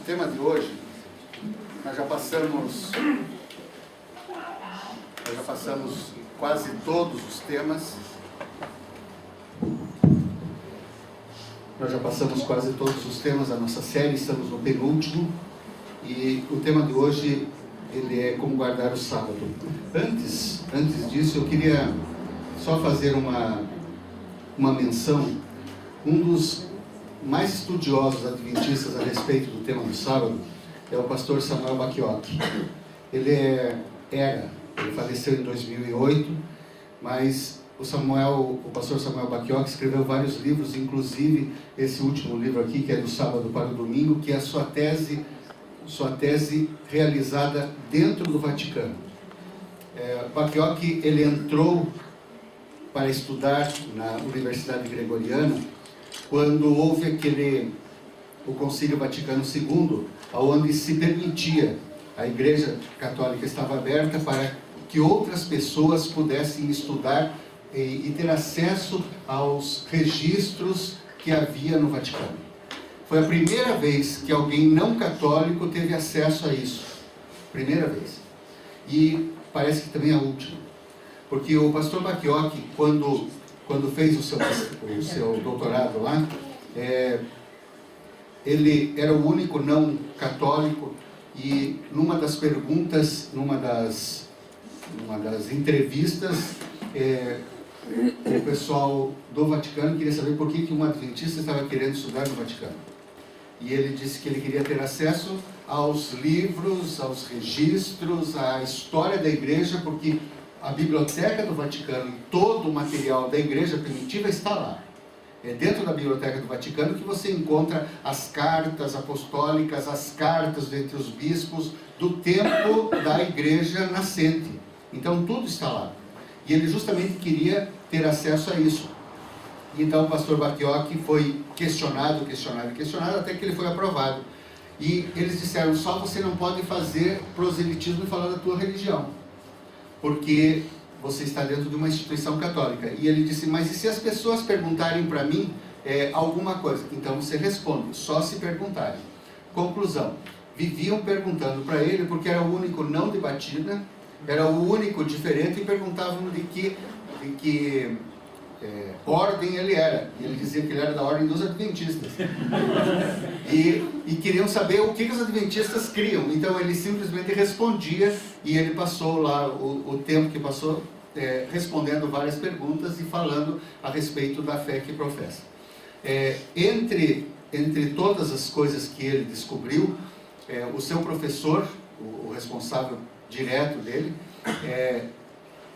tema de hoje, nós já passamos quase todos os temas. Nós já passamos quase todos os temas da nossa série, estamos no penúltimo, e o tema de hoje, ele é como guardar o sábado. Antes disso, eu queria só fazer uma menção. Um dos mais estudiosos adventistas a respeito do tema do sábado é o pastor Samuel Bacchiocchi. Ele faleceu em 2008, mas o pastor Samuel Bacchiocchi escreveu vários livros, inclusive esse último livro aqui, que é do sábado para o domingo, que é a sua tese realizada dentro do Vaticano. Bacchiocchi, ele entrou para estudar na Universidade Gregoriana quando houve o Concílio Vaticano II, onde se permitia, a Igreja Católica estava aberta para que outras pessoas pudessem estudar e ter acesso aos registros que havia no Vaticano. Foi a primeira vez que alguém não católico teve acesso a isso. Primeira vez. E parece que também é a última. Porque o pastor Bacchiocchi, quando fez o seu doutorado lá, ele era o único não católico, e numa das perguntas, numa das entrevistas, o pessoal do Vaticano queria saber por que um adventista estava querendo estudar no Vaticano. E ele disse que ele queria ter acesso aos livros, aos registros, à história da igreja, porque a biblioteca do Vaticano e todo o material da igreja primitiva está lá. É dentro da biblioteca do Vaticano que você encontra as cartas apostólicas, as cartas entre os bispos do tempo da igreja nascente. Então tudo está lá. E ele justamente queria ter acesso a isso. Então o pastor Bacchiocchi foi questionado, até que ele foi aprovado. E eles disseram: só você não pode fazer proselitismo e falar da tua religião, porque você está dentro de uma instituição católica. E ele disse: mas e se as pessoas perguntarem para mim alguma coisa? Então você responde, só se perguntarem. Conclusão: viviam perguntando para ele, porque era o único não de batida, era o único diferente, e perguntavam de que ordem ele era. E ele dizia que ele era da ordem dos adventistas. E queriam saber o que os adventistas criam. Então ele simplesmente respondia, e ele passou lá o tempo que passou respondendo várias perguntas e falando a respeito da fé que professa. Entre todas as coisas que ele descobriu, o seu professor, o responsável direto dele,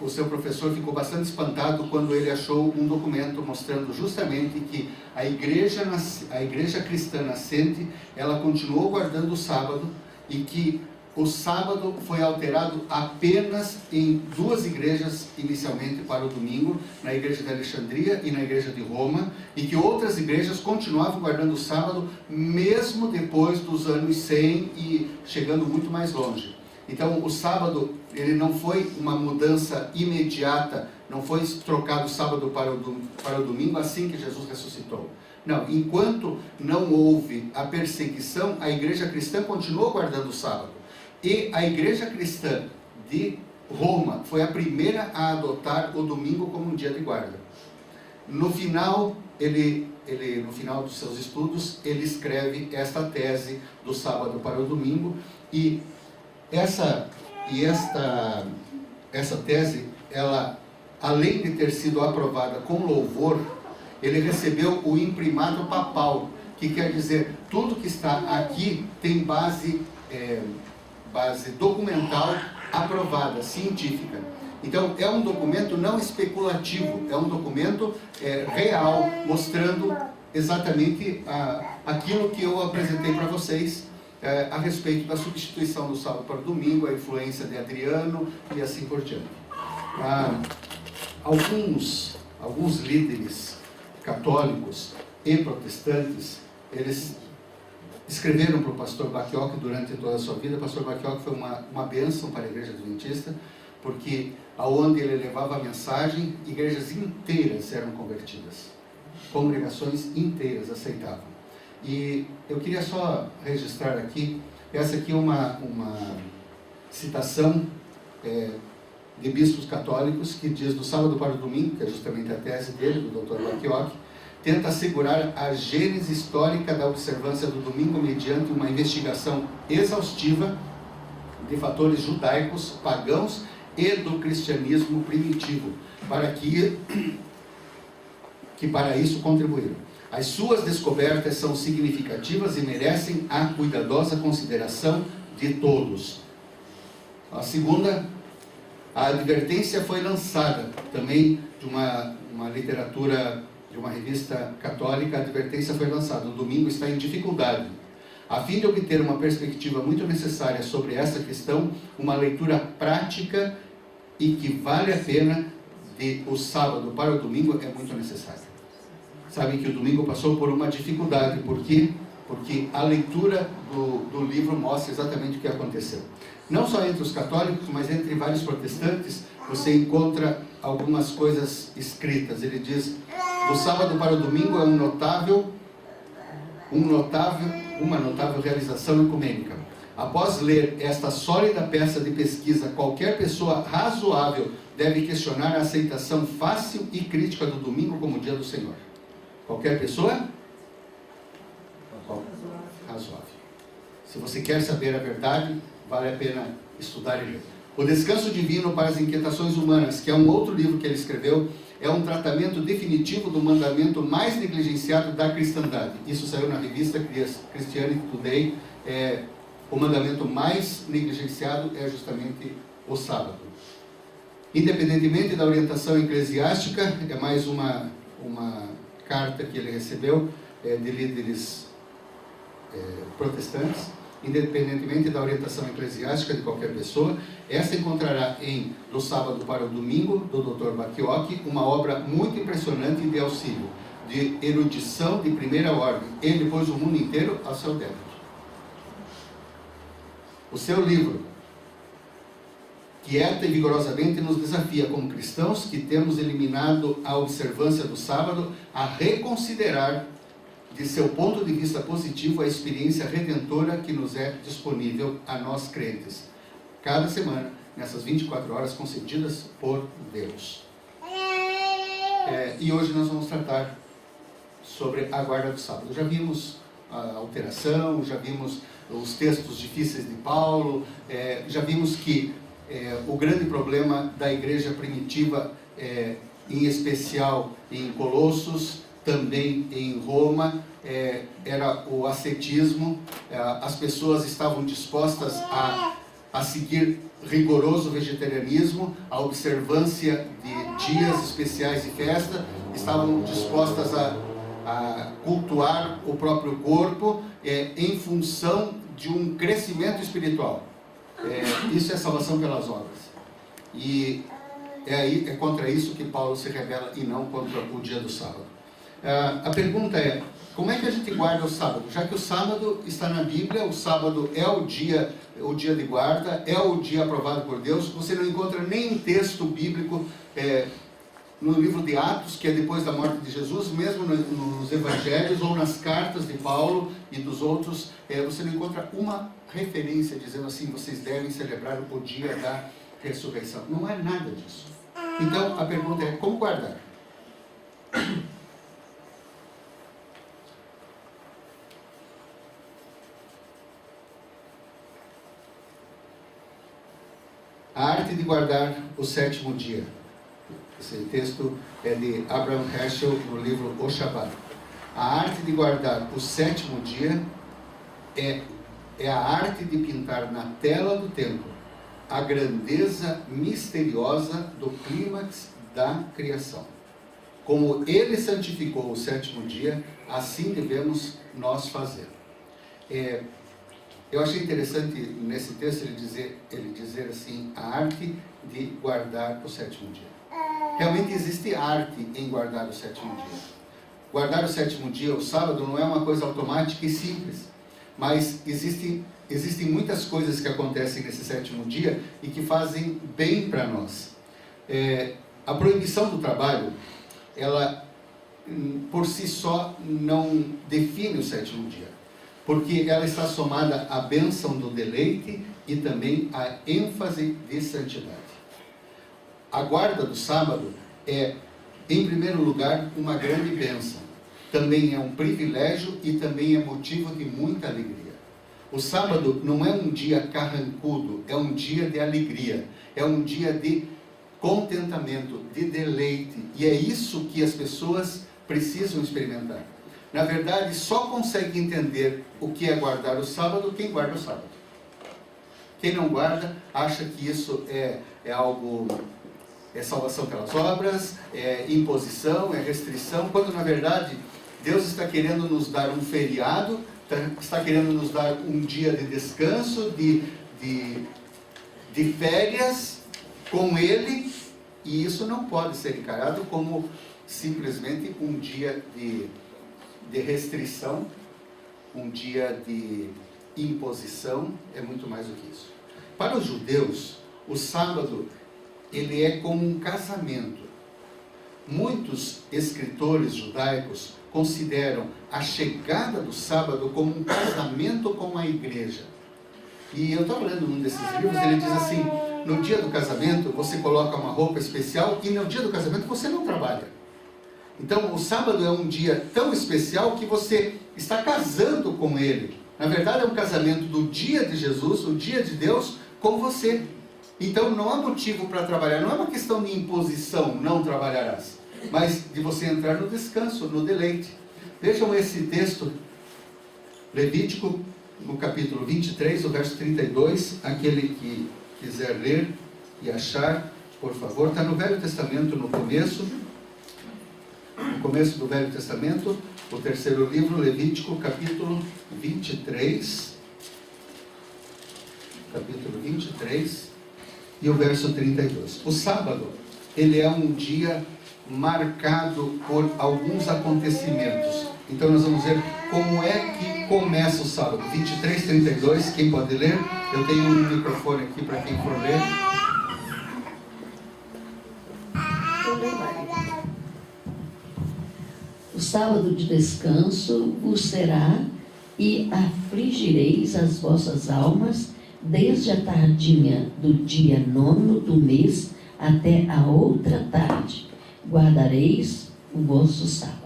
o seu professor ficou bastante espantado quando ele achou um documento mostrando justamente que a igreja cristã nascente, ela continuou guardando o sábado, e que o sábado foi alterado apenas em duas igrejas inicialmente para o domingo, na igreja de Alexandria e na igreja de Roma, e que outras igrejas continuavam guardando o sábado mesmo depois dos anos 100 e chegando muito mais longe. Então o sábado, ele não foi uma mudança imediata, não foi trocado o sábado para o domingo assim que Jesus ressuscitou. Não, enquanto não houve a perseguição, a igreja cristã continuou guardando o sábado. E a igreja cristã de Roma foi a primeira a adotar o domingo como um dia de guarda. No final, no final dos seus estudos, ele escreve esta tese do sábado para o domingo, e essa tese, ela, além de ter sido aprovada com louvor, ele recebeu o imprimato papal, que quer dizer, tudo que está aqui tem base documental aprovada, científica. Então é um documento não especulativo, é um documento real, mostrando exatamente aquilo que eu apresentei para vocês a respeito da substituição do sábado para o domingo, a influência de Adriano e assim por diante. Alguns líderes católicos e protestantes, eles escreveram para o pastor Bacchiocchi durante toda a sua vida. O pastor Bacchiocchi foi uma bênção para a igreja adventista, porque aonde ele levava a mensagem, igrejas inteiras eram convertidas, congregações inteiras aceitavam. E eu queria só registrar aqui, essa aqui é uma citação de bispos católicos, que diz: do sábado para o domingo, que é justamente a tese dele, do Dr. Bacchiocchi, tenta assegurar a gênese histórica da observância do domingo mediante uma investigação exaustiva de fatores judaicos, pagãos e do cristianismo primitivo, que para isso contribuíram. As suas descobertas são significativas e merecem a cuidadosa consideração de todos. A segunda, a advertência foi lançada também de uma literatura, de uma revista católica. A advertência foi lançada: o domingo está em dificuldade. A fim de obter uma perspectiva muito necessária sobre essa questão, uma leitura prática e que vale a pena de o sábado para o domingo é muito necessária. Sabem que o domingo passou por uma dificuldade. Por quê? Porque a leitura do livro mostra exatamente o que aconteceu. Não só entre os católicos, mas entre vários protestantes, você encontra algumas coisas escritas. Ele diz: do sábado para o domingo é uma notável realização ecumênica. Após ler esta sólida peça de pesquisa, qualquer pessoa razoável deve questionar a aceitação fácil e crítica do domingo como dia do Senhor. Qualquer pessoa razoável. Se você quer saber a verdade, vale a pena estudar e ler. O Descanso Divino para as Inquietações Humanas, que é um outro livro que ele escreveu, é um tratamento definitivo do mandamento mais negligenciado da cristandade. Isso saiu na revista Christianity Today. O mandamento mais negligenciado é justamente o sábado. Independentemente da orientação eclesiástica, é mais uma carta que ele recebeu de líderes protestantes. Independentemente da orientação eclesiástica de qualquer pessoa, essa encontrará em Do Sábado para o Domingo, do Dr. Bacchiocchi, uma obra muito impressionante de auxílio, de erudição de primeira ordem. Ele pôs o mundo inteiro ao seu débito. O seu livro, quieta e vigorosamente, nos desafia como cristãos que temos eliminado a observância do sábado a reconsiderar, de seu ponto de vista positivo, a experiência redentora que nos é disponível a nós crentes, cada semana, nessas 24 horas concedidas por Deus. E hoje nós vamos tratar sobre a guarda do sábado. Já vimos a alteração, já vimos os textos difíceis de Paulo, já vimos que o grande problema da igreja primitiva, em especial em Colossos, também em Roma, era o ascetismo. As pessoas estavam dispostas a seguir rigoroso vegetarianismo, a observância de dias especiais de festa, estavam dispostas a cultuar o próprio corpo em função de um crescimento espiritual. Isso é salvação pelas obras. E é contra isso que Paulo se rebela, e não contra o dia do sábado. A pergunta é: como é que a gente guarda o sábado? Já que o sábado está na Bíblia, o sábado é o dia de guarda, é o dia aprovado por Deus. Você não encontra nenhum texto bíblico no livro de Atos, que é depois da morte de Jesus, mesmo nos evangelhos ou nas cartas de Paulo e dos outros, você não encontra uma referência dizendo assim: vocês devem celebrar o dia da ressurreição. Não é nada disso. Então a pergunta é: como guardar? A arte de guardar o sétimo dia. Esse texto é de Abraham Heschel, no livro O Shabbat. A arte de guardar o sétimo dia é a arte de pintar na tela do templo a grandeza misteriosa do clímax da criação. Como ele santificou o sétimo dia, assim devemos nós fazer. Eu achei interessante nesse texto ele dizer assim: a arte de guardar o sétimo dia. Realmente existe arte em guardar o sétimo dia. Guardar o sétimo dia, o sábado, não é uma coisa automática e simples, mas existem muitas coisas que acontecem nesse sétimo dia e que fazem bem para nós. A proibição do trabalho, ela por si só, não define o sétimo dia, porque ela está somada à bênção do deleite e também à ênfase de santidade. A guarda do sábado é, em primeiro lugar, uma grande bênção. Também é um privilégio e também é motivo de muita alegria. O sábado não é um dia carrancudo, é um dia de alegria, é um dia de contentamento, de deleite, e é isso que as pessoas precisam experimentar. Na verdade, só consegue entender o que é guardar o sábado quem guarda o sábado. Quem não guarda acha que isso é algo, é salvação pelas obras, é imposição, é restrição, quando na verdade Deus está querendo nos dar um feriado, está querendo nos dar um dia de descanso, de férias com Ele, e isso não pode ser encarado como simplesmente um dia de restrição, um dia de imposição, é muito mais do que isso. Para os judeus, o sábado, ele é como um casamento. Muitos escritores judaicos consideram a chegada do sábado como um casamento com a igreja. E eu estava lendo num desses livros, ele diz assim, no dia do casamento você coloca uma roupa especial e no dia do casamento você não trabalha. Então o sábado é um dia tão especial que você está casando com ele. Na verdade é um casamento do dia de Jesus, o dia de Deus, com você. Então não há motivo para trabalhar, não é uma questão de imposição, não trabalharás, mas de você entrar no descanso, no deleite. Vejam esse texto, Levítico, no capítulo 23, o verso 32, aquele que quiser ler e achar, por favor, está no Velho Testamento, no começo do Velho Testamento, o terceiro livro, Levítico, capítulo 23, e o verso 32. O sábado, ele é um dia marcado por alguns acontecimentos. Então nós vamos ver como é que começa o sábado. 23, 32, quem pode ler? Eu tenho um microfone aqui para quem for ler. O sábado de descanso vos será, e afligireis as vossas almas, desde a tardinha do dia 9º do mês até a outra tarde. Guardareis o vosso sábado.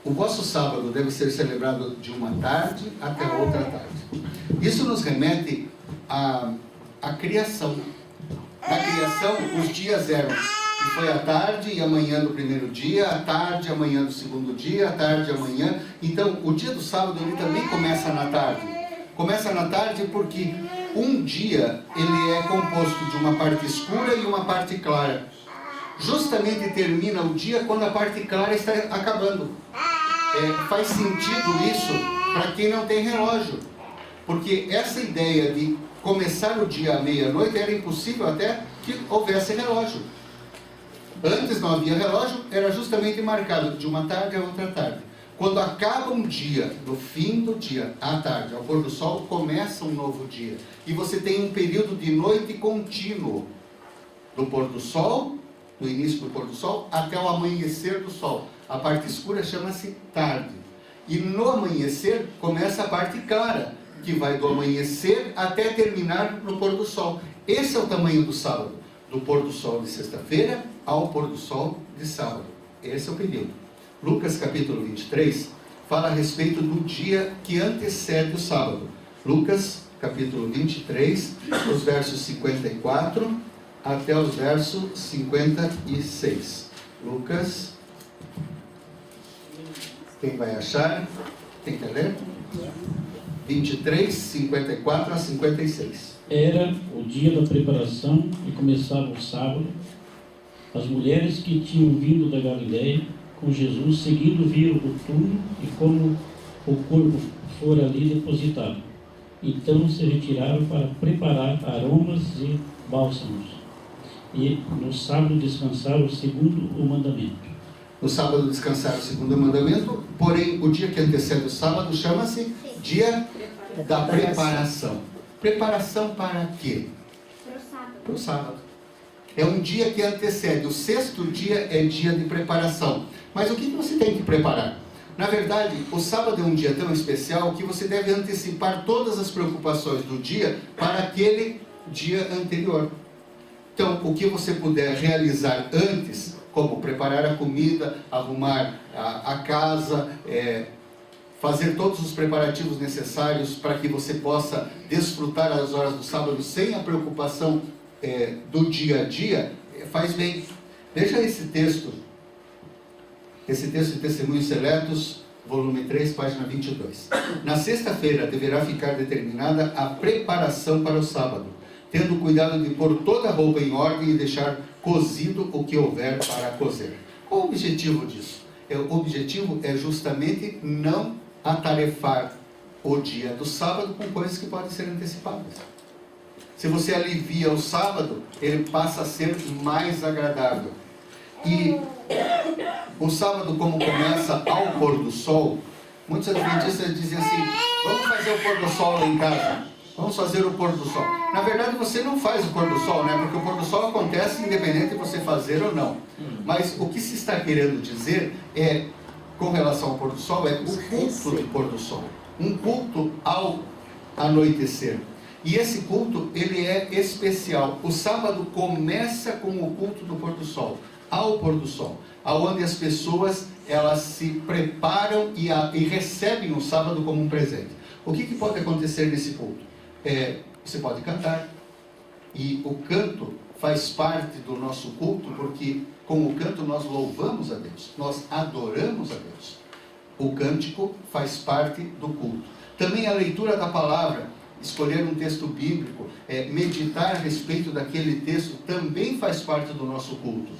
O vosso sábado deve ser celebrado de uma tarde até a outra tarde. Isso nos remete à criação. Na criação, os dias eram, e foi a tarde e a manhã do primeiro dia, a tarde e a manhã do segundo dia, a tarde e a manhã. Então, o dia do sábado, ele também começa na tarde. Começa na tarde porque um dia, ele é composto de uma parte escura e uma parte clara. Justamente termina o dia quando a parte clara está acabando. Faz sentido isso para quem não tem relógio, porque essa ideia de começar o dia à meia-noite era impossível até que houvesse relógio. Antes não havia relógio, era justamente marcado de uma tarde a outra tarde. Quando acaba um dia, no fim do dia, à tarde, ao pôr do sol, começa um novo dia. E você tem um período de noite contínuo, do pôr do sol, do início do pôr do sol, até o amanhecer do sol. A parte escura chama-se tarde. E no amanhecer começa a parte clara, que vai do amanhecer até terminar no pôr do sol. Esse é o tamanho do sábado, do pôr do sol de sexta-feira ao pôr do sol de sábado. Esse é o período. Lucas capítulo 23 fala a respeito do dia que antecede o sábado. Lucas capítulo 23, os versos 54 até os versos 56. Lucas, quem vai achar? Quem quer ler? 23, 54 a 56. Era o dia da preparação e começava o sábado. As mulheres que tinham vindo da Galileia com Jesus seguindo viram o túmulo e como o corpo fora ali depositado. Então se retiraram para preparar aromas e bálsamos. E no sábado descansaram segundo o mandamento. No sábado descansaram segundo o mandamento, porém o dia que antecede o sábado chama-se dia da preparação. Preparação para quê? Para o sábado. É um dia que antecede. O sexto dia é dia de preparação. Mas o que você tem que preparar? Na verdade, o sábado é um dia tão especial que você deve antecipar todas as preocupações do dia para aquele dia anterior. Então, o que você puder realizar antes, como preparar a comida, arrumar a casa, fazer todos os preparativos necessários para que você possa desfrutar as horas do sábado sem a preocupação do dia a dia, faz bem. Veja esse texto de Testemunhos Seletos, volume 3, página 22. Na sexta-feira deverá ficar determinada a preparação para o sábado, tendo cuidado de pôr toda a roupa em ordem e deixar cozido o que houver para cozer. Qual o objetivo disso? O objetivo é justamente não atarefar o dia do sábado com coisas que podem ser antecipadas. Se você alivia o sábado, ele passa a ser mais agradável. E o sábado, como começa ao pôr do sol, muitos adventistas dizem assim: vamos fazer o pôr do sol lá em casa, vamos fazer o pôr do sol. Na verdade, você não faz o pôr do sol, né? Porque o pôr do sol acontece independente de você fazer ou não. Mas o que se está querendo dizer com relação ao pôr do sol, é o culto do pôr do sol, um culto ao anoitecer. E esse culto, ele é especial. O sábado começa com o culto do pôr do sol, ao pôr do sol, aonde as pessoas elas se preparam e recebem o sábado como um presente. O que pode acontecer nesse culto? Você pode cantar, e o canto faz parte do nosso culto, porque com o canto nós louvamos a Deus, nós adoramos a Deus. O cântico faz parte do culto. Também a leitura da palavra, escolher um texto bíblico, meditar a respeito daquele texto, também faz parte do nosso culto.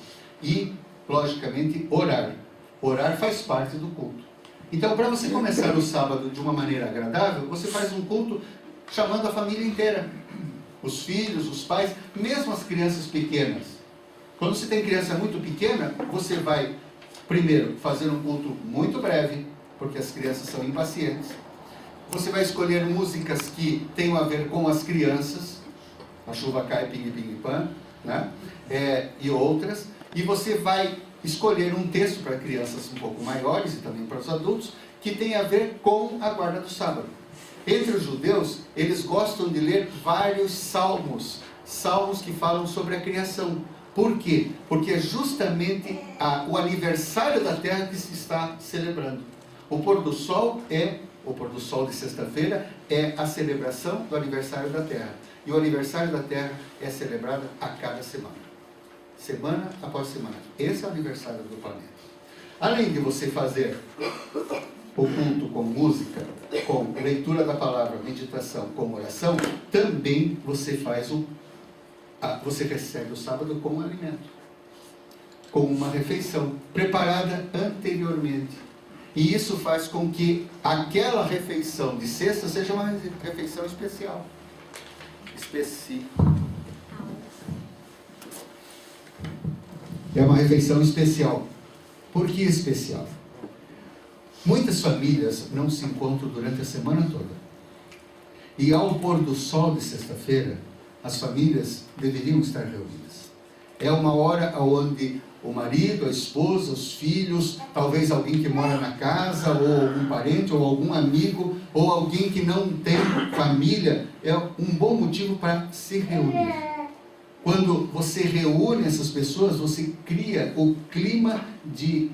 E, logicamente, orar. Orar faz parte do culto. Então, para você começar o sábado de uma maneira agradável, você faz um culto chamando a família inteira. Os filhos, os pais, mesmo as crianças pequenas. Quando você tem criança muito pequena, você vai, primeiro, fazer um culto muito breve, porque as crianças são impacientes. Você vai escolher músicas que tenham a ver com as crianças, A Chuva Cai, Ping Ping Pan, né? E outras. E você vai escolher um texto para crianças um pouco maiores e também para os adultos, que tem a ver com a guarda do sábado. Entre os judeus, eles gostam de ler vários salmos, salmos que falam sobre a criação. Por quê? Porque é justamente o aniversário da terra que se está celebrando. O pôr do sol de sexta-feira é a celebração do aniversário da terra. E o aniversário da terra é celebrado a cada semana. Semana após semana. Esse é o aniversário do planeta. Além de você fazer o culto com música, com leitura da palavra, meditação, com oração, também você você recebe o sábado com um alimento, com uma refeição preparada anteriormente. E isso faz com que aquela refeição de sexta seja uma refeição especial. É uma refeição especial. Por que especial? Muitas famílias não se encontram durante a semana toda. E ao pôr do sol de sexta-feira, as famílias deveriam estar reunidas. É uma hora onde o marido, a esposa, os filhos, talvez alguém que mora na casa, ou algum parente, ou algum amigo, ou alguém que não tem família, é um bom motivo para se reunir. Quando você reúne essas pessoas, você cria o clima de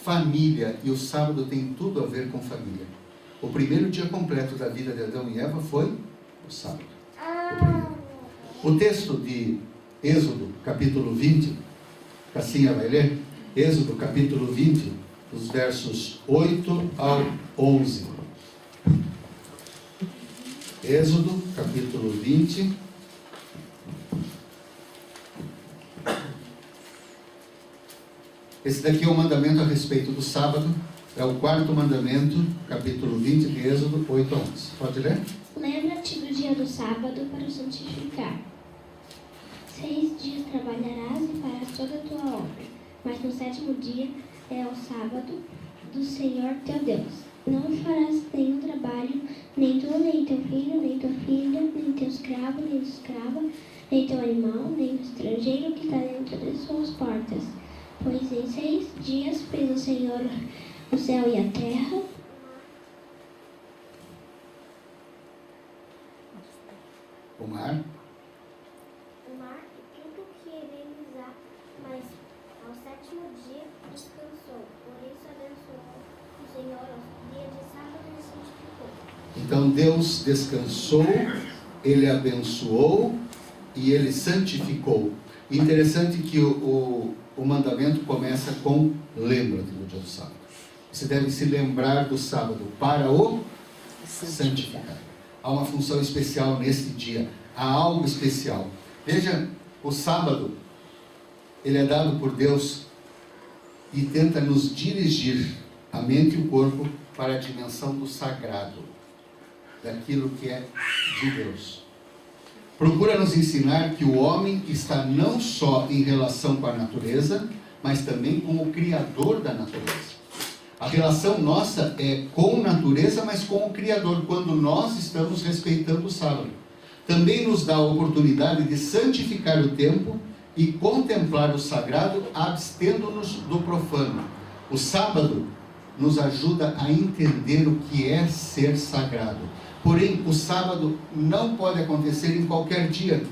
família, e o sábado tem tudo a ver com família. O primeiro dia completo da vida de Adão e Eva foi o sábado. O texto de Êxodo, capítulo 20, Cassinha vai ler? Êxodo, capítulo 20, os versos 8 ao 11. Êxodo, capítulo 20. Esse daqui é o mandamento a respeito do sábado. É o quarto mandamento, capítulo 20 de Êxodo, 8 a 11. Pode ler? Lembra-te do dia do sábado para o santificar. 6 dias trabalharás e farás toda a tua obra, mas no sétimo dia é o sábado do Senhor teu Deus. Não farás nenhum trabalho, nem tu, nem teu filho, nem tua filha, nem teu escravo, nem teu animal, nem o estrangeiro que está dentro de suas portas. Pois em 6 dias fez o Senhor o céu e a terra, o mar, e tudo que neles há, mas ao 7º dia descansou. Por isso abençoou o Senhor o dia de sábado e santificou. então Deus descansou, Ele abençoou e Ele santificou. Interessante que o mandamento começa com lembra-te do dia do sábado. Você deve se lembrar do sábado para o santificar. Há uma função especial nesse dia, há algo especial. Veja, o sábado, ele é dado por Deus e tenta nos dirigir, a mente e o corpo, para a dimensão do sagrado, daquilo que é de Deus. Procura nos ensinar que o homem está não só em relação com a natureza, mas também com o Criador da natureza. A relação nossa é com a natureza, mas com o Criador, quando nós estamos respeitando o sábado. Também nos dá a oportunidade de santificar o tempo e contemplar o sagrado, abstendo-nos do profano. O sábado nos ajuda a entender o que é ser sagrado. Porém, o sábado não pode acontecer em qualquer dia.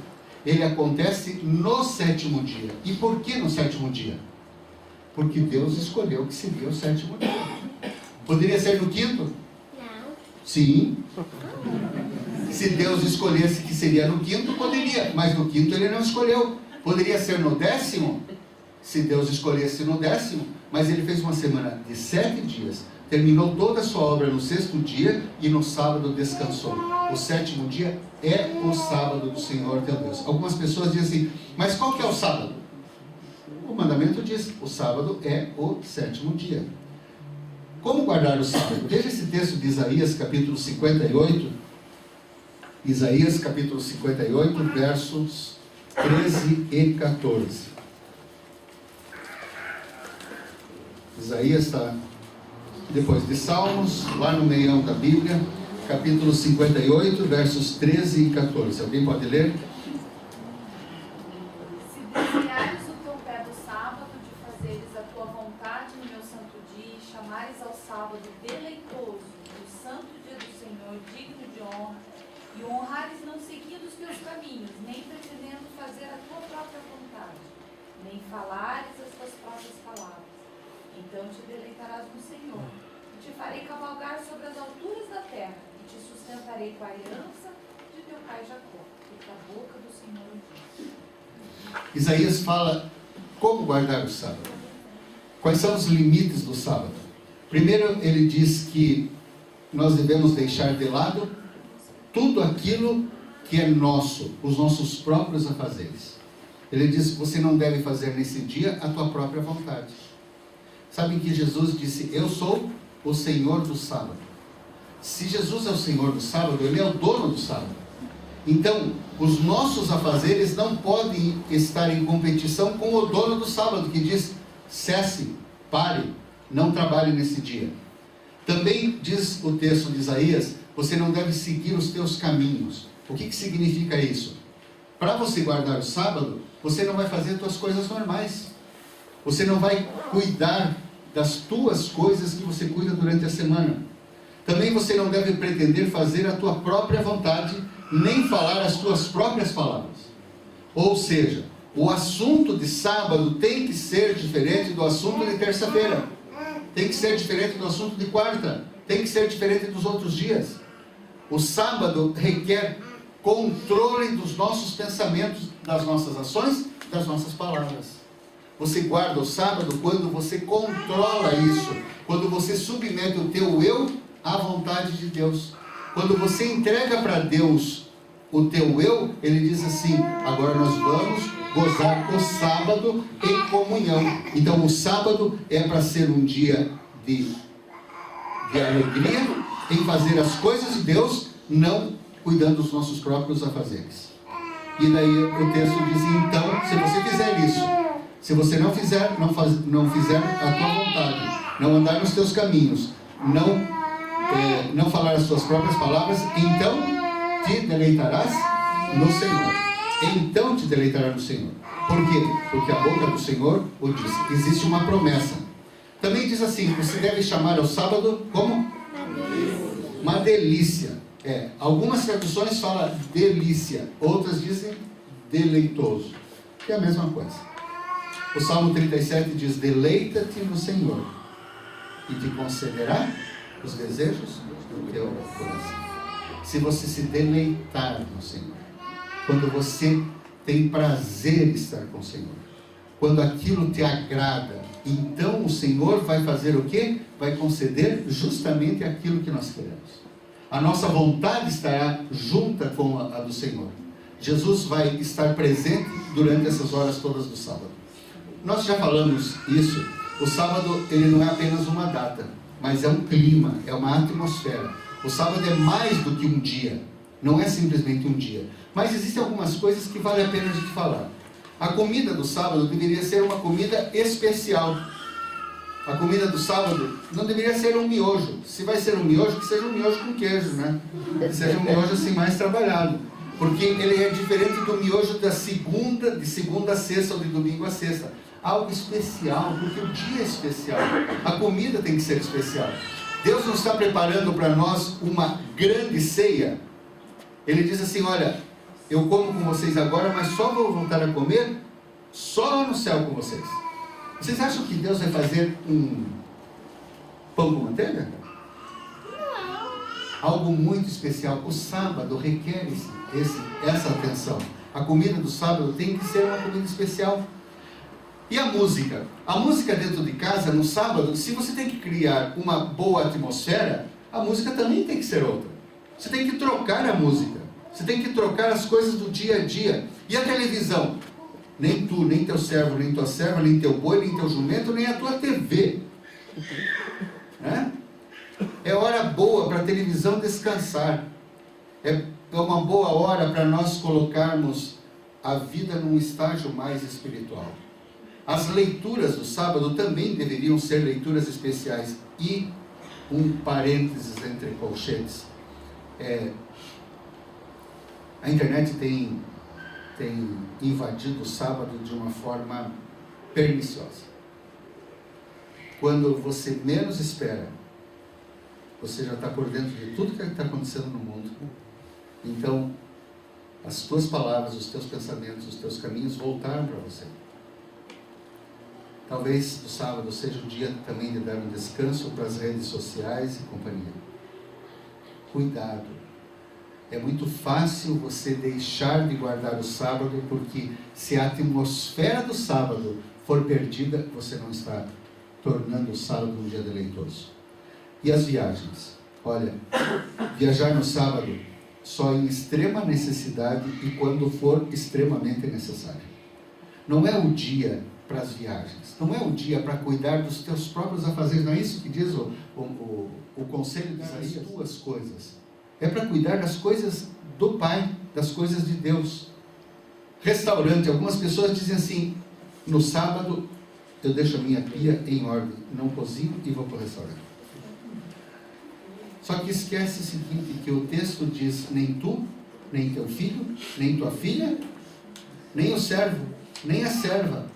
Ele acontece no 7º dia. E por que no 7º dia? Porque Deus escolheu que seria o 7º dia. Poderia ser no 5º? Não. Sim. Se Deus escolhesse que seria no 5º, poderia. Mas no 5º ele não escolheu. Poderia ser no 10º? Se Deus escolhesse no 10º. Mas ele fez uma semana de 7 dias. Terminou toda a sua obra no 6º dia e no sábado descansou. O 7º dia é o sábado do Senhor teu Deus. Algumas pessoas dizem assim, mas qual que é o sábado? O mandamento diz, o sábado é o 7º dia. Como guardar o sábado? Veja esse texto de Isaías capítulo 58. Isaías capítulo 58, versos 13 e 14. Isaías está depois de Salmos, lá no meião da Bíblia, capítulo 58, versos 13 e 14. Alguém pode ler? Se desviares o teu pé do sábado, de fazeres a tua vontade no meu santo dia, e chamares ao sábado deleitoso, o santo dia do Senhor, digno de honra, e honrares não seguindo os teus caminhos, nem pretendendo fazer a tua própria vontade, nem falares as tuas próprias palavras, então te deleitarás no Senhor, e te farei cavalgar sobre as alturas da terra, e te sustentarei com a herança de teu pai Jacó, porque a boca do Senhor o diz. Isaías fala como guardar o sábado. Quais são os limites do sábado? Primeiro, ele diz que nós devemos deixar de lado tudo aquilo que é nosso, os nossos próprios afazeres. Ele diz, você não deve fazer nesse dia a tua própria vontade. Sabem que Jesus disse, eu sou o Senhor do sábado. Se Jesus é o Senhor do sábado, Ele é o dono do sábado. Então, os nossos afazeres não podem estar em competição com o dono do sábado, que diz, cesse, pare, não trabalhe nesse dia. Também diz o texto de Isaías, você não deve seguir os teus caminhos. O que significa isso? Para você guardar o sábado, você não vai fazer as tuas coisas normais. Você não vai cuidar das tuas coisas que você cuida durante a semana. Também você não deve pretender fazer a tua própria vontade, nem falar as tuas próprias palavras. Ou seja, o assunto de sábado tem que ser diferente do assunto de terça-feira. Tem que ser diferente do assunto de quarta. Tem que ser diferente dos outros dias. O sábado requer controle dos nossos pensamentos, das nossas ações, das nossas palavras. Você guarda o sábado quando você controla isso, quando você submete o teu eu à vontade de Deus. Quando você entrega para Deus o teu eu, Ele diz assim, agora nós vamos gozar o sábado em comunhão. Então o sábado é para ser um dia de alegria, em fazer as coisas de Deus, não cuidando dos nossos próprios afazeres. E daí o texto diz, então, se você fizer isso, se você não fizer a tua vontade, não andar nos teus caminhos, não falar as tuas próprias palavras, então te deleitarás no Senhor. Então te deleitarás no Senhor. Por quê? Porque a boca do Senhor o disse. Existe uma promessa. Também diz assim, você deve chamar ao sábado como? Uma delícia. Algumas traduções falam delícia, outras dizem deleitoso, que é a mesma coisa. O Salmo 37 diz, deleita-te no Senhor e te concederá os desejos do teu coração. Se você se deleitar no Senhor, quando você tem prazer em estar com o Senhor, quando aquilo te agrada, então o Senhor vai fazer o quê? Vai conceder justamente aquilo que nós queremos. A nossa vontade estará junta com a do Senhor. Jesus vai estar presente durante essas horas todas do sábado. Nós já falamos isso. O sábado, ele não é apenas uma data, mas é um clima, é uma atmosfera. O sábado é mais do que um dia, não é simplesmente um dia. Mas existem algumas coisas que vale a pena a gente falar. A comida do sábado deveria ser uma comida especial. A comida do sábado não deveria ser um miojo. Se vai ser um miojo, que seja um miojo com queijo, né? Que seja um miojo assim mais trabalhado. Porque ele é diferente do miojo de segunda a sexta ou de domingo a sexta. Algo especial, porque o dia é especial. A comida tem que ser especial. Deus não está preparando para nós uma grande ceia. Ele diz assim, olha, eu como com vocês agora, mas só vou voltar a comer só no céu com vocês. Vocês acham que Deus vai fazer um pão com manteiga? Não. Algo muito especial. O sábado requer essa atenção. A comida do sábado tem que ser uma comida especial. E a música? A música dentro de casa, no sábado, se você tem que criar uma boa atmosfera, a música também tem que ser outra. Você tem que trocar a música. Você tem que trocar as coisas do dia a dia. E a televisão? Nem tu, nem teu servo, nem tua serva, nem teu boi, nem teu jumento, nem a tua TV. É hora boa para a televisão descansar. É uma boa hora para nós colocarmos a vida num estágio mais espiritual. As leituras do sábado também deveriam ser leituras especiais. E um parênteses entre colchetes. A internet tem invadido o sábado de uma forma perniciosa. Quando você menos espera, você já está por dentro de tudo que está acontecendo no mundo. Então, as tuas palavras, os teus pensamentos, os teus caminhos voltaram para você. Talvez o sábado seja um dia também de dar um descanso para as redes sociais e companhia. Cuidado. É muito fácil você deixar de guardar o sábado, porque se a atmosfera do sábado for perdida, você não está tornando o sábado um dia deleitoso. E as viagens? Olha, viajar no sábado só em extrema necessidade e quando for extremamente necessário. Não é o dia para as viagens, não é o dia para cuidar dos teus próprios afazeres, não é isso que diz o conselho de Isaías? Duas coisas. É para cuidar das coisas do Pai, das coisas de Deus. Restaurante, algumas pessoas dizem assim, no sábado eu deixo a minha pia em ordem, não cozinho e vou para o restaurante. Só que esquece o seguinte, que o texto diz, nem tu, nem teu filho, nem tua filha, nem o servo, nem a serva,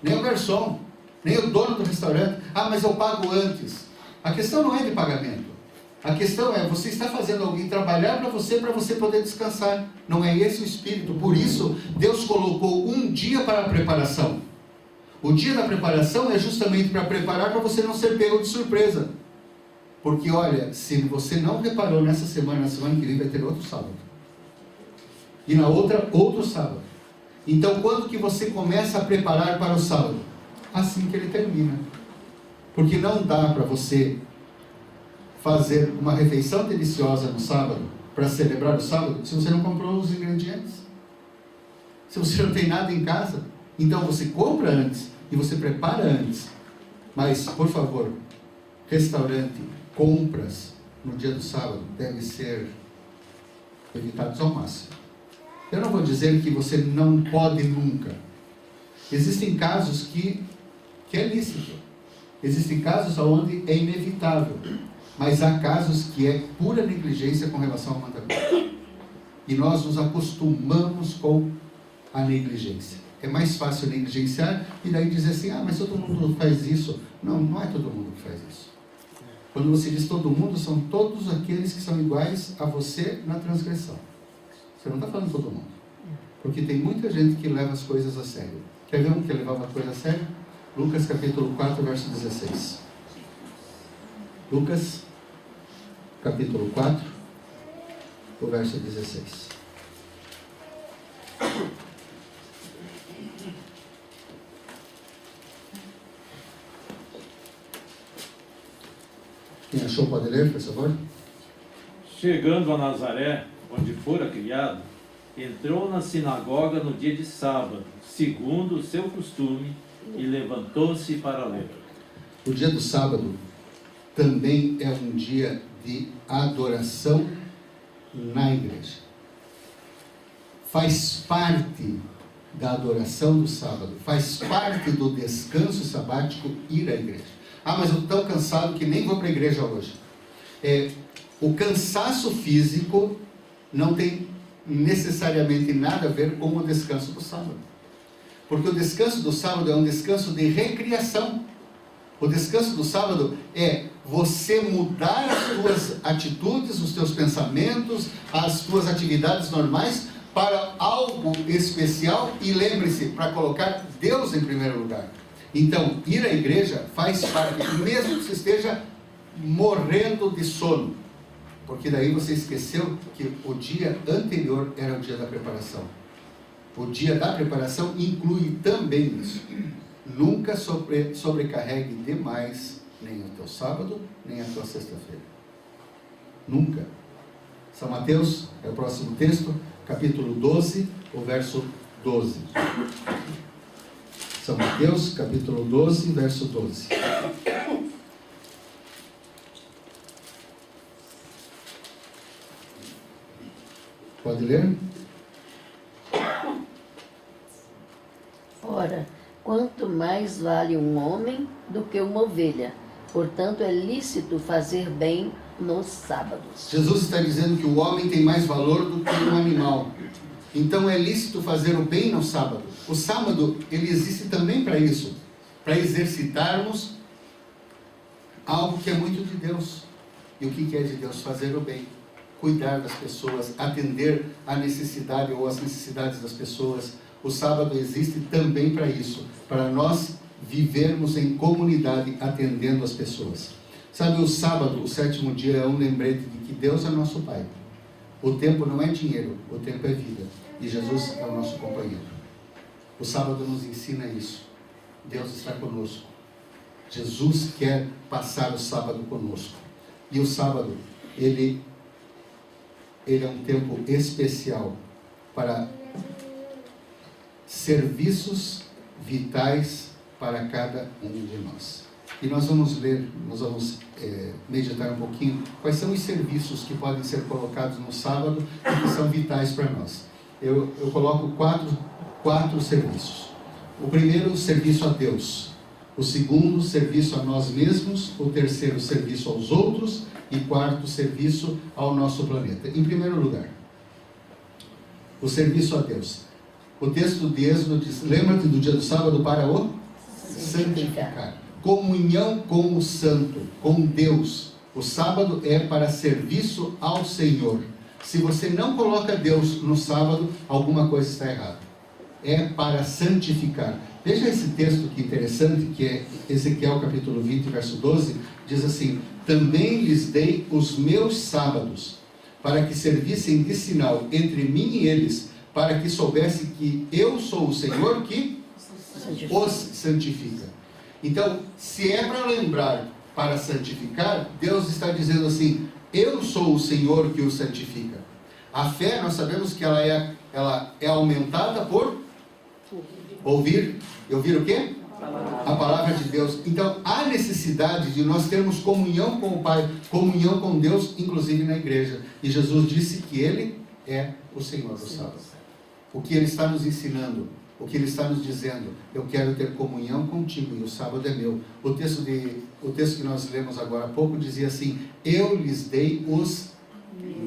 nem o garçom, nem o dono do restaurante. Ah, mas eu pago antes. A questão não é de pagamento. A questão é, você está fazendo alguém trabalhar para você poder descansar. Não é esse o espírito. Por isso, Deus colocou um dia para a preparação. O dia da preparação é justamente para preparar para você não ser pego de surpresa. Porque, olha, se você não reparou nessa semana, na semana que vem vai ter outro sábado. E na outra, outro sábado. Então, quando que você começa a preparar para o sábado? Assim que ele termina. Porque não dá para você fazer uma refeição deliciosa no sábado, para celebrar o sábado, se você não comprou os ingredientes. Se você não tem nada em casa, então você compra antes e você prepara antes. Mas, por favor, restaurante, compras no dia do sábado devem ser evitados ao máximo. Eu não vou dizer que você não pode nunca. Existem casos que é lícito. Existem casos onde é inevitável. Mas há casos que é pura negligência com relação ao mandamento. E nós nos acostumamos com a negligência. é mais fácil negligenciar e daí dizer assim, mas todo mundo faz isso. Não, não é todo mundo que faz isso. Quando você diz todo mundo, são todos aqueles que são iguais a você na transgressão. Você não está falando todo mundo. Porque tem muita gente que leva as coisas a sério. Quer ver um que levava a coisa a sério? Lucas capítulo 4, verso 16. Lucas capítulo 4, o verso 16. Quem achou pode ler, por favor? Chegando a Nazaré, onde fora criado, entrou na sinagoga no dia de sábado, segundo o seu costume, e levantou-se para ler. O dia do sábado também é um dia de adoração na igreja. Faz parte da adoração do sábado, faz parte do descanso sabático ir à igreja. Mas eu estou tão cansado que nem vou para a igreja hoje. O cansaço físico não tem necessariamente nada a ver com o descanso do sábado. Porque o descanso do sábado é um descanso de recriação. O descanso do sábado é você mudar as tuas atitudes, os teus pensamentos, as tuas atividades normais para algo especial e lembre-se, para colocar Deus em primeiro lugar. Então, ir à igreja faz parte, mesmo que você esteja morrendo de sono, porque daí você esqueceu que o dia anterior era o dia da preparação. O dia da preparação inclui também isso. Nunca sobrecarregue demais nem o teu sábado, nem a tua sexta-feira. Nunca. São Mateus, é o próximo texto, capítulo 12, o verso 12. São Mateus, capítulo 12, verso 12. Pode ler? Ora, quanto mais vale um homem do que uma ovelha, portanto é lícito fazer bem nos sábados. Jesus está dizendo que o homem tem mais valor do que um animal. Então é lícito fazer o bem no sábado. O sábado, ele existe também para isso, para exercitarmos algo que é muito de Deus. E o que é de Deus? Fazer o bem, cuidar das pessoas, atender à necessidade ou às necessidades das pessoas. O sábado existe também para isso, para nós vivermos em comunidade atendendo as pessoas. Sabe, o sábado, o sétimo dia, é um lembrete de que Deus é nosso Pai. O tempo não é dinheiro, o tempo é vida. E Jesus é o nosso companheiro. O sábado nos ensina isso. Deus está conosco. Jesus quer passar o sábado conosco. E o sábado, ele é um tempo especial para serviços vitais para cada um de nós. E nós vamos ler, nós vamos meditar um pouquinho quais são os serviços que podem ser colocados no sábado e que são vitais para nós. Eu coloco quatro serviços. O primeiro, serviço a Deus. O segundo, serviço a nós mesmos. O terceiro, serviço aos outros. E quarto, serviço ao nosso planeta. Em primeiro lugar, o serviço a Deus. O texto de Êxodo diz: lembra-te do dia do sábado para o santificar. Comunhão com o santo, com Deus. O sábado é para serviço ao Senhor. Se você não coloca Deus no sábado, alguma coisa está errada. É para santificar. Veja esse texto que interessante, que é Ezequiel capítulo 20, verso 12, diz assim: também lhes dei os meus sábados, para que servissem de sinal entre mim e eles, para que soubessem que eu sou o Senhor que os santifica. Então, se é para lembrar, para santificar, Deus está dizendo assim: eu sou o Senhor que os santifica. A fé, nós sabemos que ela é aumentada por ouvir. E ouvir o quê? A palavra de Deus. Então, há necessidade de nós termos comunhão com o Pai, comunhão com Deus, inclusive na igreja. E Jesus disse que Ele é o Senhor do sábado. O que Ele está nos ensinando, o que Ele está nos dizendo: eu quero ter comunhão contigo e o sábado é meu. O texto que nós lemos agora há pouco dizia assim: eu lhes dei os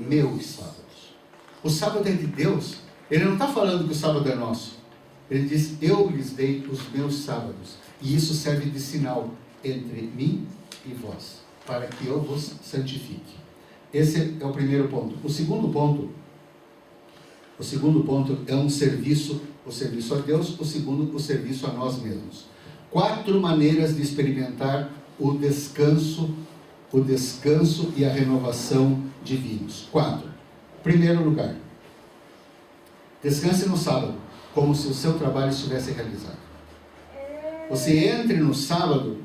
meus sábados. O sábado é de Deus. Ele não está falando que o sábado é nosso. Ele diz, eu lhes dei os meus sábados, e isso serve de sinal entre mim e vós, para que eu vos santifique. Esse é o primeiro ponto. O segundo ponto é um serviço, o serviço a Deus, o segundo, o serviço a nós mesmos. 4 maneiras de experimentar o descanso e a renovação divinos. 4. Primeiro lugar, descanse no sábado, como se o seu trabalho estivesse realizado. Você entre no sábado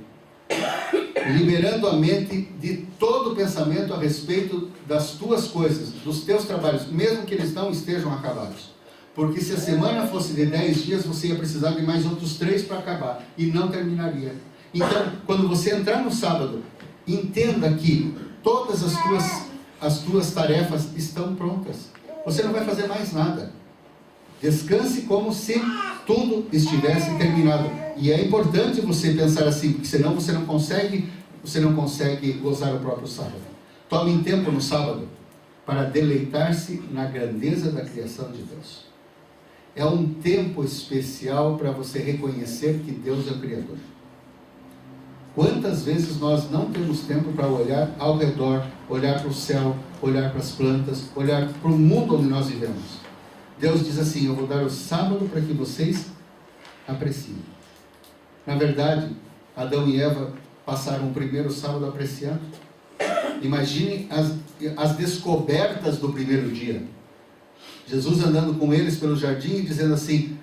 liberando a mente de todo pensamento a respeito das tuas coisas, dos teus trabalhos, mesmo que eles não estejam acabados. Porque se a semana fosse de 10 dias, você ia precisar de mais outros 3 para acabar, e não terminaria. Então, quando você entrar no sábado, entenda que todas as tuas tarefas estão prontas. Você não vai fazer mais nada. Descanse como se tudo estivesse terminado. E é importante você pensar assim, porque senão você não consegue gozar o próprio sábado. Tome um tempo no sábado para deleitar-se na grandeza da criação de Deus. É um tempo especial para você reconhecer que Deus é o Criador. Quantas vezes nós não temos tempo para olhar ao redor, olhar para o céu, olhar para as plantas, olhar para o mundo onde nós vivemos? Deus diz assim, eu vou dar o sábado para que vocês apreciem. Na verdade, Adão e Eva passaram o primeiro sábado apreciando. Imagine as descobertas do primeiro dia. Jesus andando com eles pelo jardim e dizendo assim,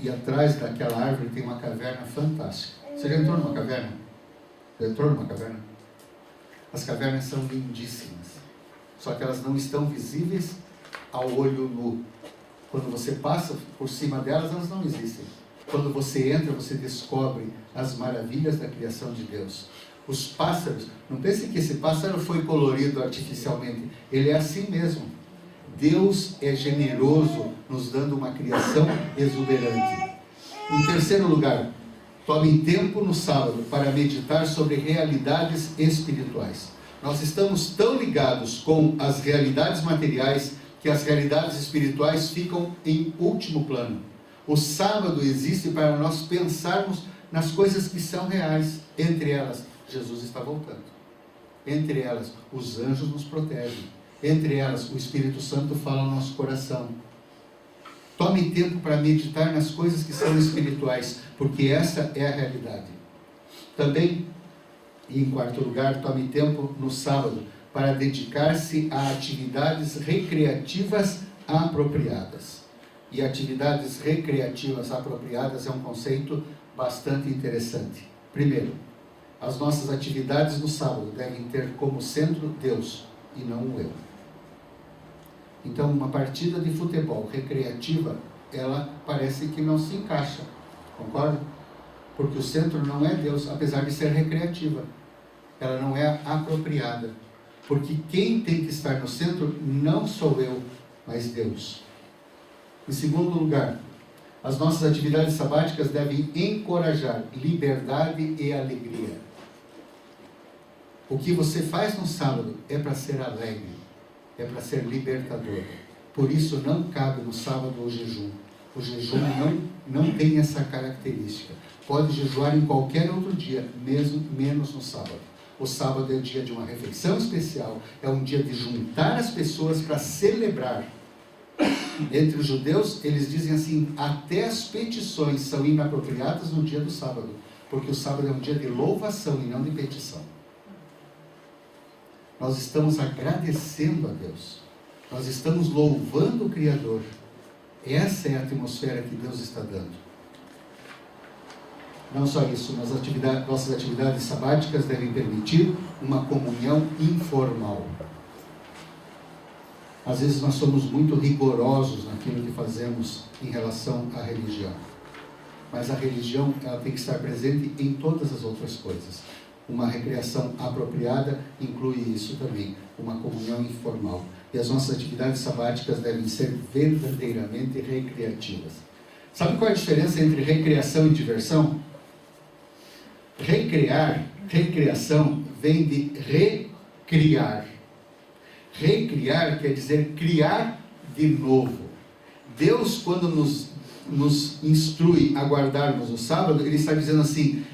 e atrás daquela árvore tem uma caverna fantástica. Você já entrou numa caverna? Já entrou numa caverna? As cavernas são lindíssimas, só que elas não estão visíveis ao olho nu. Quando você passa por cima delas, elas não existem. Quando você entra, você descobre as maravilhas da criação de Deus. Os pássaros, não pense que esse pássaro foi colorido artificialmente, ele é assim mesmo. Deus é generoso, nos dando uma criação exuberante. Em terceiro lugar, tome tempo no sábado para meditar sobre realidades espirituais. Nós estamos tão ligados com as realidades materiais que as realidades espirituais ficam em último plano. O sábado existe para nós pensarmos nas coisas que são reais. Entre elas, Jesus está voltando. Entre elas, os anjos nos protegem. Entre elas, o Espírito Santo fala no nosso coração. Tome tempo para meditar nas coisas que são espirituais, porque essa é a realidade. Também, e em quarto lugar, tome tempo no sábado para dedicar-se a atividades recreativas apropriadas. E atividades recreativas apropriadas é um conceito bastante interessante. Primeiro, as nossas atividades no sábado devem ter como centro Deus e não o eu. Então, uma partida de futebol recreativa, ela parece que não se encaixa, concorda? Porque o centro não é Deus, apesar de ser recreativa. Ela não é apropriada. Porque quem tem que estar no centro não sou eu, mas Deus. Em segundo lugar, as nossas atividades sabáticas devem encorajar liberdade e alegria. O que você faz no sábado é para ser alegre, é para ser libertador. Por isso não cabe no sábado o jejum. O jejum não tem essa característica. Pode jejuar em qualquer outro dia, mesmo menos no sábado. O sábado é o dia de uma refeição especial, é um dia de juntar as pessoas para celebrar. Entre os judeus, eles dizem assim, até as petições são inapropriadas no dia do sábado, porque o sábado é um dia de louvação e não de petição. Nós estamos agradecendo a Deus, nós estamos louvando o Criador. Essa é a atmosfera que Deus está dando. Não só isso, mas nossas atividades sabáticas devem permitir uma comunhão informal. Às vezes nós somos muito rigorosos naquilo que fazemos em relação à religião. Mas a religião, ela tem que estar presente em todas as outras coisas. Uma recreação apropriada inclui isso também, uma comunhão informal. E as nossas atividades sabáticas devem ser verdadeiramente recreativas. Sabe qual é a diferença entre recreação e diversão? Recreação vem de recriar. Recriar quer dizer criar de novo. Deus, quando nos nos instrui a guardarmos o sábado, ele está dizendo assim: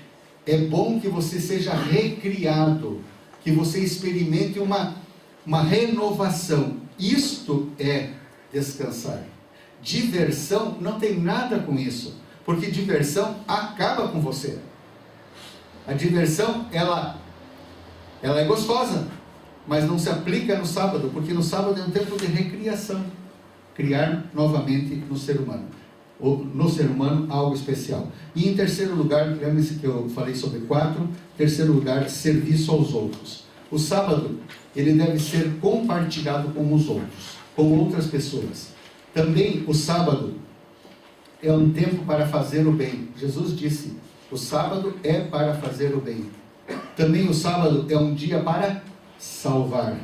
é bom que você seja recriado, que você experimente uma renovação. Isto é descansar. Diversão não tem nada com isso, porque diversão acaba com você. A diversão, ela é gostosa, mas não se aplica no sábado, porque no sábado é um tempo de recriação. Criar novamente no ser humano. Ou no ser humano algo especial. E em terceiro lugar, lembre-se que eu falei sobre 4, terceiro lugar, serviço aos outros. O sábado, ele deve ser compartilhado com os outros, com outras pessoas. Também o sábado é um tempo para fazer o bem. Jesus disse, o sábado é para fazer o bem. Também o sábado é um dia para salvar.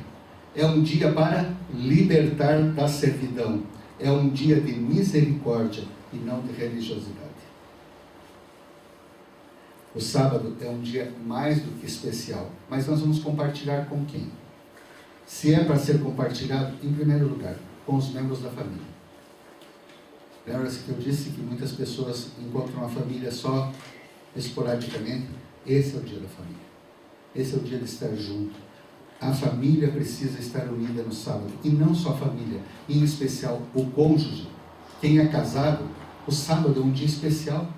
É um dia para libertar da servidão. É um dia de misericórdia e não de religiosidade. O sábado é um dia mais do que especial. Mas nós vamos compartilhar com quem? Se é para ser compartilhado, em primeiro lugar, com os membros da família. Lembra-se que eu disse que muitas pessoas encontram a família só esporadicamente? Esse é o dia da família. Esse é o dia de estar junto. A família precisa estar unida no sábado. E não só a família, em especial o cônjuge. Quem é casado, o sábado é um dia especial.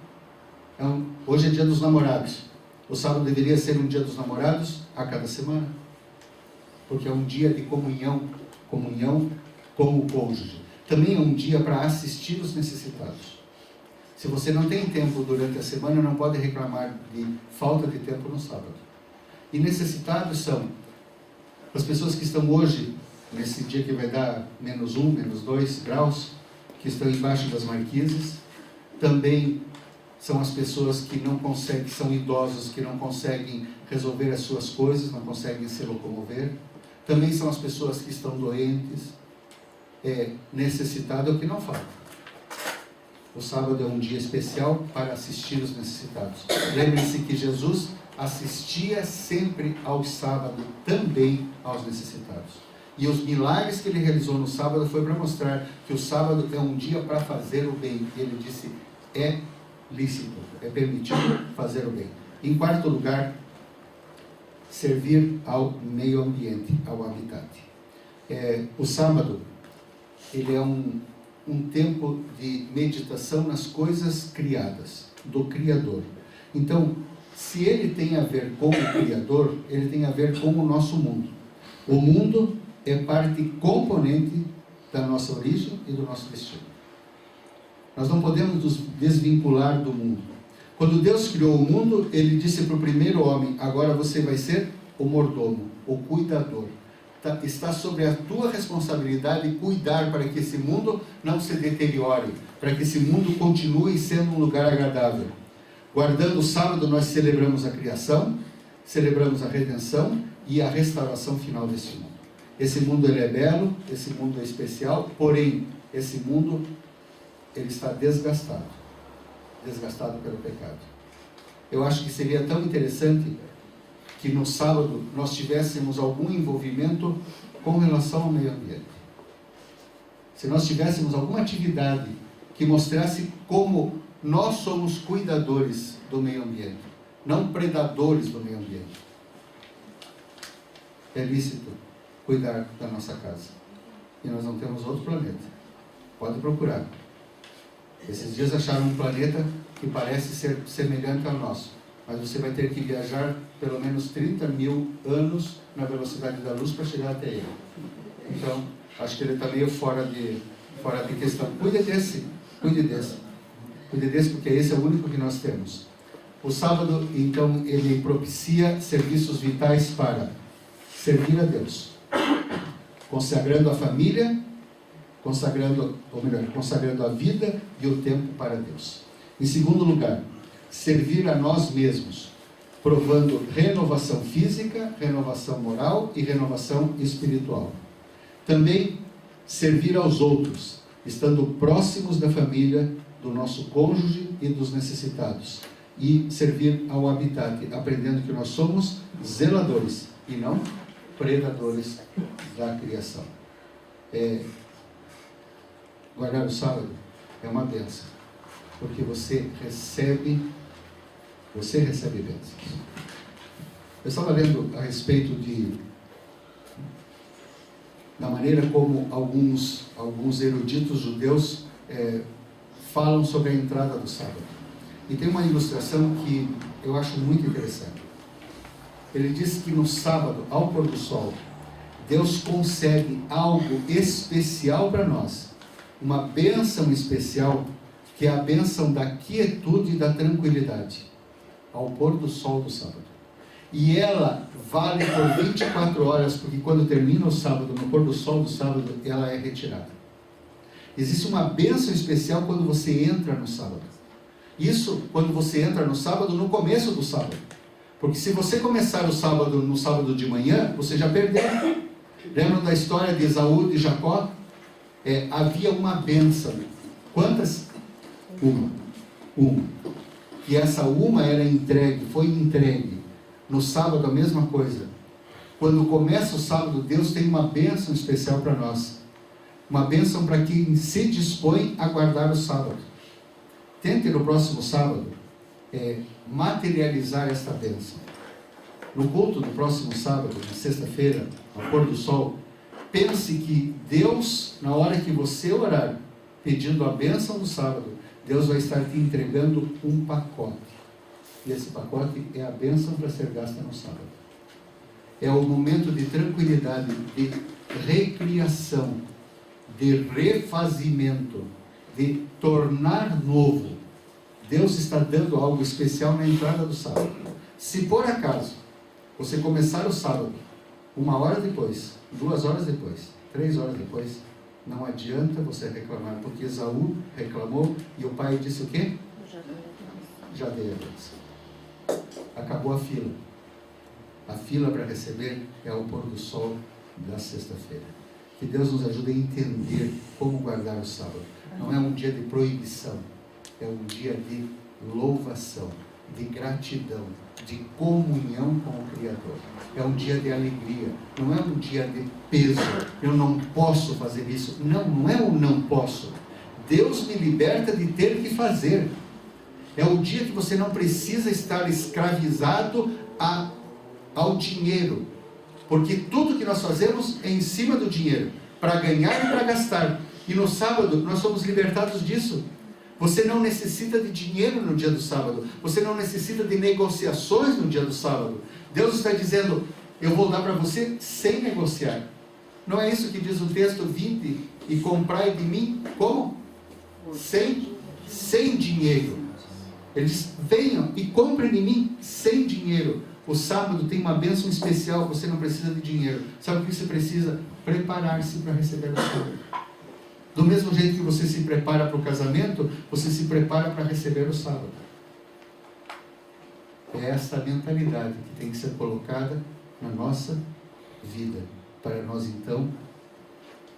Hoje é dia dos namorados. O sábado deveria ser um dia dos namorados a cada semana. Porque é um dia de comunhão com o cônjuge. Também é um dia para assistir os necessitados. Se você não tem tempo durante a semana, não pode reclamar de falta de tempo no sábado. E necessitados são as pessoas que estão hoje, nesse dia que vai dar -1, -2 graus, que estão embaixo das marquises. Também são as pessoas que não conseguem, são idosos, que não conseguem resolver as suas coisas, não conseguem se locomover. Também são as pessoas que estão doentes, necessitadas, é o que não falta. O sábado é um dia especial para assistir os necessitados. Lembre-se que Jesus assistia sempre ao sábado, também aos necessitados. E os milagres que ele realizou no sábado foi para mostrar que o sábado é um dia para fazer o bem. Ele disse, é lícito, é permitido fazer o bem. Em quarto lugar, servir ao meio ambiente, ao habitat. O sábado, ele é um tempo de meditação nas coisas criadas, do Criador. Então, se ele tem a ver com o Criador, ele tem a ver com o nosso mundo. O mundo é parte componente da nossa origem e do nosso destino. Nós não podemos nos desvincular do mundo. Quando Deus criou o mundo, ele disse para o primeiro homem, agora você vai ser o mordomo, o cuidador. Está sobre a tua responsabilidade cuidar para que esse mundo não se deteriore, para que esse mundo continue sendo um lugar agradável. Guardando o sábado, nós celebramos a criação, celebramos a redenção e a restauração final desse mundo. Esse mundo ele é belo, esse mundo é especial, porém, esse mundo ele está desgastado pelo pecado. Eu acho que seria tão interessante que no sábado nós tivéssemos algum envolvimento com relação ao meio ambiente. Se nós tivéssemos alguma atividade que mostrasse como nós somos cuidadores do meio ambiente, não predadores do meio ambiente. É lícito cuidar da nossa casa. E nós não temos outro planeta. Pode procurar. Esses dias acharam um planeta que parece ser semelhante ao nosso, mas você vai ter que viajar pelo menos 30 mil anos na velocidade da luz para chegar até ele. Então, acho que ele está meio fora de questão. Cuide desse, porque esse é o único que nós temos. O sábado, então, ele propicia serviços vitais para servir a Deus, consagrando a família, consagrando a vida e o tempo para Deus. Em segundo lugar, servir a nós mesmos, provando renovação física, renovação moral e renovação espiritual. Também servir aos outros, estando próximos da família, do nosso cônjuge e dos necessitados. E servir ao habitat, aprendendo que nós somos zeladores e não predadores da criação. Guardar o sábado é uma bênção. Porque você recebe bênçãos. Eu estava lendo a respeito da maneira como alguns eruditos judeus falam sobre a entrada do sábado. E tem uma ilustração que eu acho muito interessante. Ele diz que no sábado, ao pôr do sol, Deus concede algo especial para nós. Uma bênção especial, que é a bênção da quietude e da tranquilidade, ao pôr do sol do sábado. E ela vale por 24 horas, porque quando termina o sábado, no pôr do sol do sábado, ela é retirada. Existe uma bênção especial quando você entra no sábado. Isso quando você entra no sábado, no começo do sábado. Porque se você começar o sábado no sábado de manhã, você já perdeu. Lembram da história de Esaú e de Jacó? Havia uma bênção. Quantas? Uma. E essa uma era foi entregue. No sábado a mesma coisa. Quando começa o sábado, Deus tem uma bênção especial para nós. Uma bênção para quem se dispõe a guardar o sábado. Tente no próximo sábado materializar esta bênção. No culto do próximo sábado, na sexta-feira, ao pôr do sol, pense que Deus, na hora que você orar, pedindo a bênção do sábado, Deus vai estar te entregando um pacote. E esse pacote é a bênção para ser gasta no sábado. É o momento de tranquilidade, de recriação, de refazimento, de tornar novo. Deus está dando algo especial na entrada do sábado. Se por acaso você começar o sábado 1 hora depois, 2 horas depois, 3 horas depois, não adianta você reclamar, porque Esaú reclamou e o pai disse o quê? Já dei a bênção. Acabou a fila. A fila para receber é o pôr do sol da sexta-feira. Que Deus nos ajude a entender como guardar o sábado. Não é um dia de proibição, é um dia de louvação, de gratidão, de comunhão com o Criador. É um dia de alegria, não é um dia de peso. Eu não posso fazer isso. Não é o não posso. Deus me liberta de ter que fazer. É o dia que você não precisa estar escravizado ao dinheiro. Porque tudo que nós fazemos é em cima do dinheiro, para ganhar e para gastar. E no sábado nós somos libertados disso. Você não necessita de dinheiro no dia do sábado. Você não necessita de negociações no dia do sábado. Deus está dizendo, eu vou dar para você sem negociar. Não é isso que diz o texto? Vinde e comprai de mim, como? Sem dinheiro. Ele diz, venham e comprem de mim sem dinheiro. O sábado tem uma bênção especial, você não precisa de dinheiro. Sabe o que você precisa? Preparar-se para receber o sábado. Do mesmo jeito que você se prepara para o casamento, você se prepara para receber o sábado. É essa mentalidade que tem que ser colocada na nossa vida, para nós então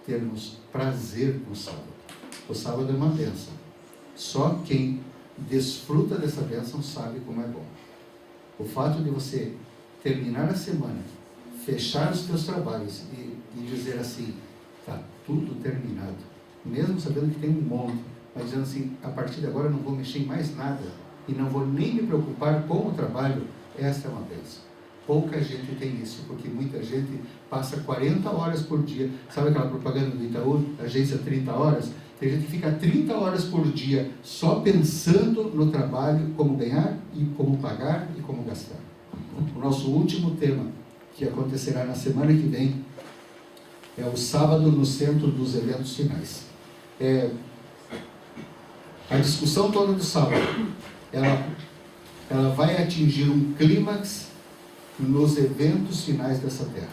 termos prazer no sábado. O sábado é uma bênção. Só quem desfruta dessa bênção sabe como é bom. O fato de você terminar a semana, fechar os teus trabalhos e dizer assim, está tudo terminado, mesmo sabendo que tem um monte, mas dizendo assim, a partir de agora eu não vou mexer em mais nada e não vou nem me preocupar com o trabalho, esta é uma bênção. Pouca gente tem isso, porque muita gente passa 40 horas por dia. Sabe aquela propaganda do Itaú, agência 30 horas? Tem gente que fica 30 horas por dia só pensando no trabalho, como ganhar e como pagar e como gastar. O nosso último tema, que acontecerá na semana que vem, é o sábado no centro dos eventos finais. A discussão toda do sábado, ela vai atingir um clímax nos eventos finais dessa terra.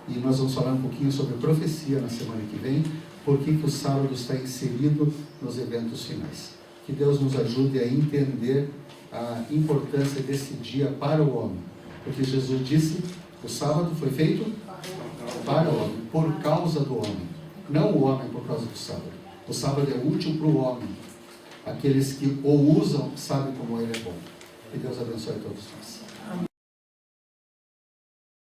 E nós vamos falar um pouquinho sobre profecia na semana que vem, porque que o sábado está inserido nos eventos finais. Que Deus nos ajude a entender a importância desse dia para o homem. Porque Jesus disse, o sábado foi feito para o homem, por causa do homem. Não o homem por causa do sábado. O sábado é útil para o homem. Aqueles que o usam sabem como ele é bom. Que Deus abençoe a todos nós.